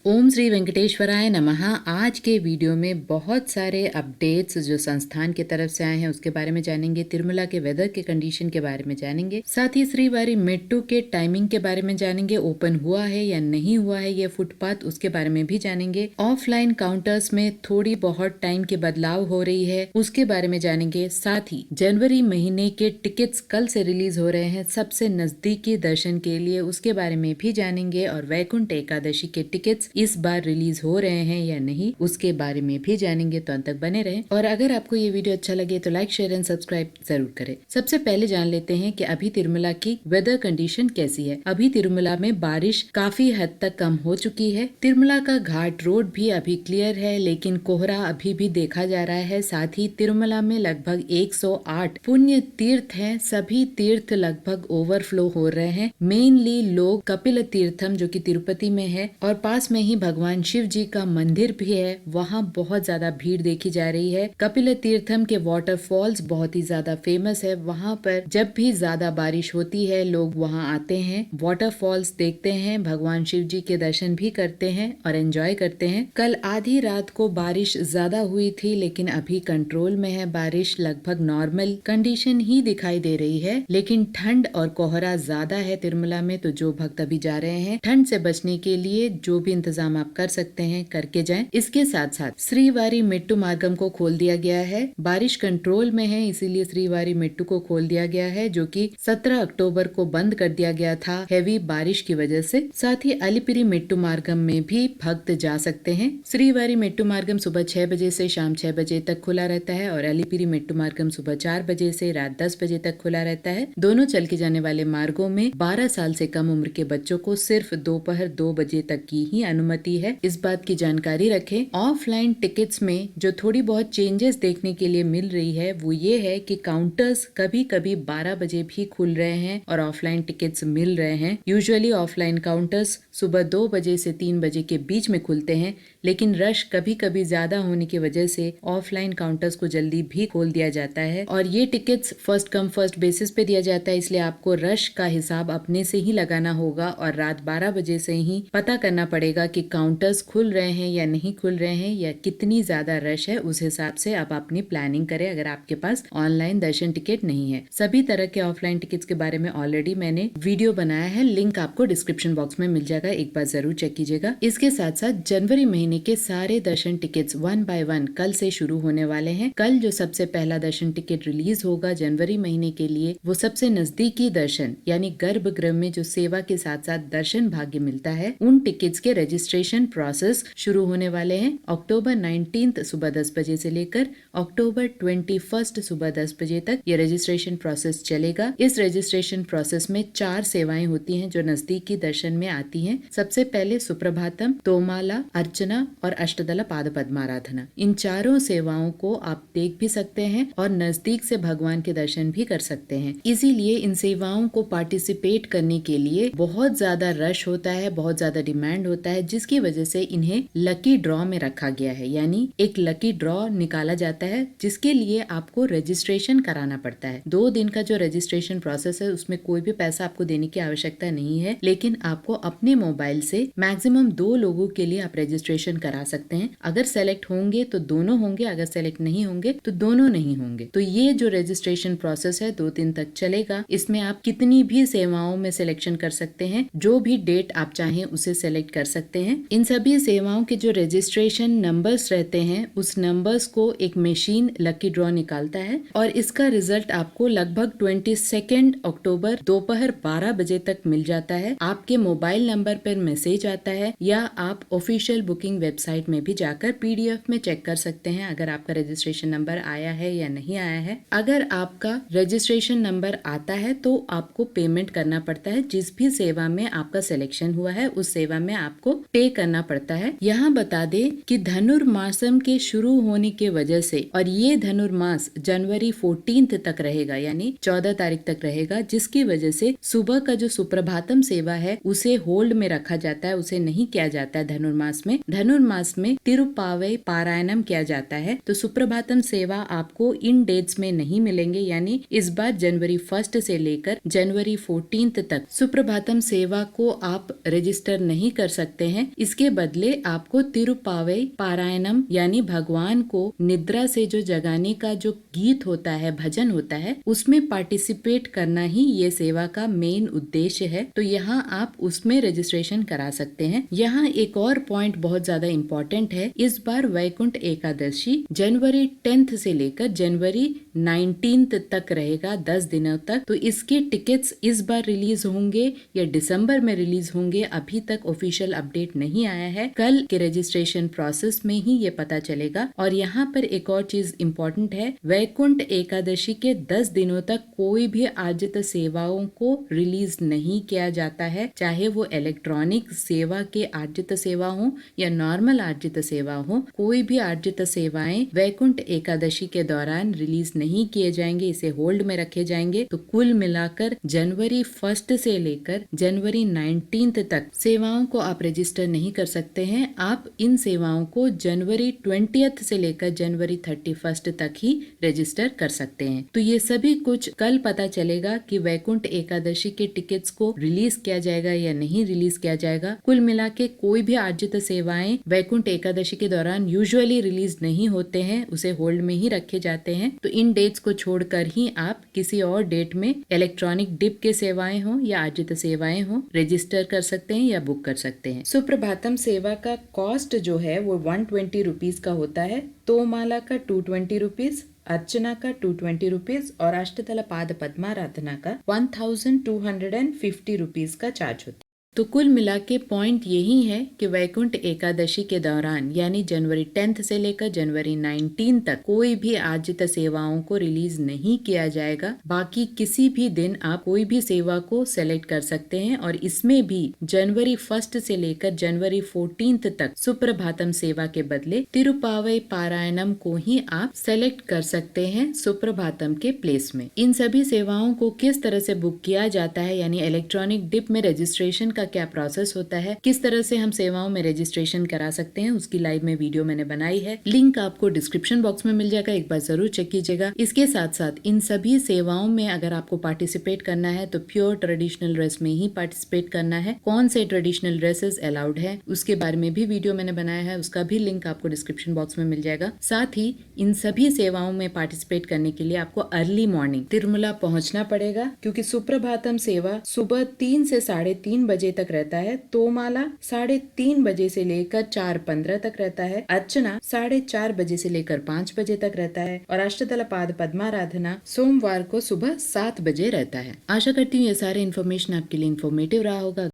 ओम श्री वेंकटेश्वराय नमः। आज के वीडियो में बहुत सारे अपडेट्स जो संस्थान की तरफ से आए हैं उसके बारे में जानेंगे। तिरुमला के वेदर के कंडीशन के बारे में जानेंगे। साथ ही श्रीवारी मेट्टू के टाइमिंग के बारे में जानेंगे। ओपन हुआ है या नहीं हुआ है ये फुटपाथ, उसके बारे में भी जानेंगे। ऑफलाइन काउंटर्स में थोड़ी बहुत टाइम के बदलाव हो रही है, उसके बारे में जानेंगे। साथ ही जनवरी महीने के टिकट्स कल से रिलीज हो रहे हैं सबसे नजदीकी दर्शन के लिए, उसके बारे में भी जानेंगे। और वैकुंठ एकादशी के टिकट्स इस बार रिलीज हो रहे हैं या नहीं, उसके बारे में भी जानेंगे, तो अंत तक बने रहें। और अगर आपको ये वीडियो अच्छा लगे तो लाइक, शेयर एंड सब्सक्राइब जरूर करें। सबसे पहले जान लेते हैं कि अभी तिरुमला की वेदर कंडीशन कैसी है। अभी तिरुमला में बारिश काफी हद तक कम हो चुकी है। तिरुमला का घाट रोड भी अभी क्लियर है, लेकिन कोहरा अभी भी देखा जा रहा है। साथ ही तिरुमला में लगभग 108 पुण्य तीर्थ हैं, सभी तीर्थ लगभग ओवरफ्लो हो रहे हैं। मेनली लोग कपिल तीर्थम जो कि तिरुपति में है और पास में ही भगवान शिव जी का मंदिर भी है, वहाँ बहुत ज्यादा भीड़ देखी जा रही है। कपिल तीर्थम के वाटरफॉल्स बहुत ही ज्यादा फेमस है। वहाँ पर जब भी ज्यादा बारिश होती है लोग वहाँ आते हैं, वाटरफॉल्स देखते हैं, भगवान शिव जी के दर्शन भी करते हैं और एंजॉय करते हैं। कल आधी रात को बारिश ज्यादा हुई थी, लेकिन अभी कंट्रोल में है। बारिश लगभग नॉर्मल कंडीशन ही दिखाई दे रही है, लेकिन ठंड और कोहरा ज्यादा है तिरुमला में, तो जो भक्त अभी जा रहे हैं ठंड से बचने के लिए जो भी इंतजाम आप कर सकते हैं करके जाएं। इसके साथ साथ श्रीवारी मेट्टू मार्गम को खोल दिया गया है। बारिश कंट्रोल में है, इसीलिए श्रीवारी मेट्टू को खोल दिया गया है, जो कि 17 अक्टूबर को बंद कर दिया गया था हेवी बारिश की वजह से। साथ ही अलिपिरी मेट्टू मार्गम में भी भक्त जा सकते हैं। श्रीवारी मेट्टू मार्गम सुबह 6 बजे से शाम 6 बजे तक खुला रहता है और अलिपिरी मेट्टू मार्गम सुबह 4 बजे से रात 10 बजे तक खुला रहता है। दोनों चल के जाने वाले मार्गों में 12 साल से कम उम्र के बच्चों को सिर्फ दोपहर 2 बजे तक की ही अनुमति है, इस बात की जानकारी रखें। ऑफलाइन टिकट्स में जो थोड़ी बहुत चेंजेस देखने के लिए मिल रही है वो ये है कि काउंटर्स कभी कभी 12 बजे भी खुल रहे हैं और ऑफलाइन टिकट्स मिल रहे हैं। यूजुअली ऑफलाइन काउंटर्स सुबह 2 बजे से 3 बजे के बीच में खुलते हैं, लेकिन रश कभी कभी ज्यादा होने की वजह से ऑफलाइन काउंटर्स को जल्दी भी खोल दिया जाता है। और ये tickets first come first basis पे दिया जाता है, इसलिए आपको रश का हिसाब अपने से ही लगाना होगा और रात 12 बजे से ही पता करना पड़ेगा कि काउंटर्स खुल रहे हैं या नहीं खुल रहे हैं या कितनी ज्यादा रश है। उस हिसाब से आप अपनी प्लानिंग करें अगर आपके पास ऑनलाइन दर्शन टिकट नहीं है। सभी तरह के ऑफलाइन टिकट्स के बारे में ऑलरेडी मैंने वीडियो बनाया है, लिंक आपको डिस्क्रिप्शन बॉक्स में मिल जाएगा, एक बार जरूर चेक कीजिएगा। इसके साथ साथ जनवरी महीने के सारे दर्शन टिकट्स 1 बाय 1 कल से शुरू होने वाले हैं। कल जो सबसे पहला दर्शन टिकट रिलीज होगा जनवरी महीने के लिए, वो सबसे नजदीकी दर्शन यानी गर्भगृह में जो सेवा के साथ साथ दर्शन भाग्य मिलता है, उन टिकट्स के रजिस्ट्रेशन प्रोसेस शुरू होने वाले हैं। अक्टूबर 19 सुबह 10 बजे से लेकर अक्टूबर 21 सुबह 10 बजे तक ये रजिस्ट्रेशन प्रोसेस चलेगा। इस रजिस्ट्रेशन प्रोसेस में 4 सेवाएं होती हैं जो नजदीकी दर्शन में आती हैं। सबसे पहले सुप्रभातम, तोमाला, अर्चना और अष्टदल पाद पद्माराधना। इन चारों सेवाओं को आप देख भी सकते हैं और नजदीक से भगवान के दर्शन भी कर सकते हैं। इसीलिए इन सेवाओं को पार्टिसिपेट करने के लिए बहुत ज्यादा रश होता है, बहुत ज्यादा डिमांड होता है, जिसकी वजह से इन्हें लकी ड्रॉ में रखा गया है। यानी एक लकी ड्रॉ निकाला जाता है जिसके लिए आपको रजिस्ट्रेशन कराना पड़ता है। 2 दिन का जो रजिस्ट्रेशन प्रोसेस है उसमें कोई भी पैसा आपको देने की आवश्यकता नहीं है, लेकिन आपको अपने मोबाइल से मैक्सिमम 2 लोगों के लिए आप रजिस्ट्रेशन करा सकते हैं। अगर सेलेक्ट होंगे तो दोनों होंगे, अगर सेलेक्ट नहीं होंगे तो दोनों नहीं होंगे। तो ये जो रजिस्ट्रेशन प्रोसेस है 2 दिन तक चलेगा। इसमें आप कितनी भी सेवाओं में सिलेक्शन कर सकते हैं, जो भी डेट आप चाहें उसे सेलेक्ट कर सकते हैं। इन सभी सेवाओं के जो रजिस्ट्रेशन नंबर्स रहते हैं उस नंबर्स को एक मशीन लकी ड्रॉ निकालता है और इसका रिजल्ट आपको लगभग 22 अक्टूबर दोपहर 12 बजे तक मिल जाता है। आपके मोबाइल नंबर पर मैसेज आता है या आप ऑफिशियल बुकिंग वेबसाइट में भी जाकर PDF में चेक कर सकते हैं अगर आपका रजिस्ट्रेशन नंबर आया है या नहीं आया है। अगर आपका रजिस्ट्रेशन नंबर आता है तो आपको पेमेंट करना पड़ता है। जिस भी सेवा में आपका सिलेक्शन हुआ है उस सेवा में आपको पे करना पड़ता है। यहाँ बता दें कि धनुर्मासम के शुरू होने के वजह से, और ये धनुर्मास जनवरी 14 तक रहेगा यानी 14 तारीख तक रहेगा, जिसकी वजह से सुबह का जो सुप्रभातम सेवा है उसे होल्ड में रखा जाता है, उसे नहीं किया जाता है धनुर्मास में। धनुर्मास में तिरुपावई पारायणम किया जाता है, तो सुप्रभातम सेवा आपको इन डेट्स में नहीं मिलेंगे। यानी इस बार जनवरी 1 से लेकर जनवरी 14 तक सुप्रभातम सेवा को आप रजिस्टर नहीं कर सकते हैं। इसके बदले आपको तिरुपावई पारायणम यानी भगवान को निद्रा से जो जगाने का जो गीत होता है, भजन होता है, उसमें पार्टिसिपेट करना ही ये सेवा का मेन उद्देश्य है। तो यहाँ आप उसमें रजिस्ट्रेशन करा सकते हैं। यहाँ एक और पॉइंट बहुत ज्यादा इम्पोर्टेंट है। इस बार वैकुंठ एकादशी जनवरी 10 से लेकर जनवरी 19 तक रहेगा, 10 दिनों तक। तो इसके टिकट्स इस बार रिलीज होंगे या दिसंबर में रिलीज होंगे, अभी तक ऑफिशियल अपडेट नहीं आया है। कल के रजिस्ट्रेशन प्रोसेस में ही ये पता चलेगा। और यहाँ पर एक और चीज इम्पोर्टेंट है, वैकुंठ एकादशी के 10 दिनों तक कोई भी आर्जित सेवाओं को रिलीज नहीं किया जाता है, चाहे वो इलेक्ट्रॉनिक सेवा के आर्जित सेवा हो या नॉर्मल आर्जित सेवा हो। कोई भी आर्जित सेवाएं वैकुंठ एकादशी के दौरान रिलीज नहीं किए जाएंगे, इसे होल्ड में रखे जाएंगे। तो कुल मिलाकर जनवरी 1 से लेकर जनवरी 19 तक सेवाओं को आप रजिस्टर नहीं कर सकते हैं। आप इन सेवाओं को जनवरी 20 से लेकर जनवरी 31 तक ही रजिस्टर कर सकते हैं। तो ये सभी कुछ कल पता चलेगा कि वैकुंठ एकादशी के टिकट्स को रिलीज किया जाएगा या नहीं रिलीज किया जाएगा। कुल मिला के कोई भी आर्जित सेवाएं वैकुंठ एकादशी के दौरान यूजुअली रिलीज नहीं होते हैं, उसे होल्ड में ही रखे जाते हैं। तो इन डेट्स को छोड़कर ही आप किसी और डेट में इलेक्ट्रॉनिक डिप के सेवाएं हो या आर्जित सेवाएं हो रजिस्टर कर सकते हैं या बुक कर सकते हैं। सुप्रभातम सेवा का कॉस्ट जो है वो 120 रुपीज का होता है, तोमाला का 220 रुपीज, अर्चना का 220 रुपीज और अष्टदल पाद पद्माराधना का 1250 रुपीज का चार्ज होता है। तो कुल मिला के पॉइंट यही है कि वैकुंठ एकादशी के दौरान यानी जनवरी 10 से लेकर जनवरी 19 तक कोई भी आर्जित सेवाओं को रिलीज नहीं किया जाएगा। बाकी किसी भी दिन आप कोई भी सेवा को सेलेक्ट कर सकते हैं और इसमें भी जनवरी 1 से लेकर जनवरी 14 तक सुप्रभातम सेवा के बदले तिरुपावई पारायणम को ही आप सेलेक्ट कर सकते हैं सुप्रभातम के प्लेस में। इन सभी सेवाओं को किस तरह से बुक किया जाता है यानी इलेक्ट्रॉनिक डिप में रजिस्ट्रेशन का क्या प्रोसेस होता है, किस तरह से हम सेवाओं में रजिस्ट्रेशन करा सकते हैं, उसकी लाइव में वीडियो मैंने बनाई है। लिंक आपको डिस्क्रिप्शन बॉक्स में मिल जाएगा, एक बार जरूर चेक कीजिएगा। इसके साथ साथ इन सभी सेवाओं में अगर आपको पार्टिसिपेट करना है तो प्योर ट्रेडिशनल ड्रेस में ही पार्टिसिपेट करना है। कौन से ट्रेडिशनल ड्रेसेस अलाउड है उसके बारे में भी वीडियो मैंने बनाया है, उसका भी लिंक आपको डिस्क्रिप्शन बॉक्स में मिल जाएगा। साथ ही इन सभी सेवाओं में पार्टिसिपेट करने के लिए आपको अर्ली मॉर्निंग तिरुमला पहुंचना पड़ेगा, क्योंकि सुप्रभातम सेवा सुबह 3 से 3:30 बजे तक रहता है, तोमाला 3:30 बजे से लेकर 4:15 तक रहता है, अर्चना 4:30 बजे से लेकर 5 बजे तक रहता है और अष्टदल पाद पद्माराधना सोमवार को सुबह 7 बजे रहता है। आशा करती हूँ ये सारे इन्फॉर्मेशन आपके लिए इन्फॉर्मेटिव रहा होगा।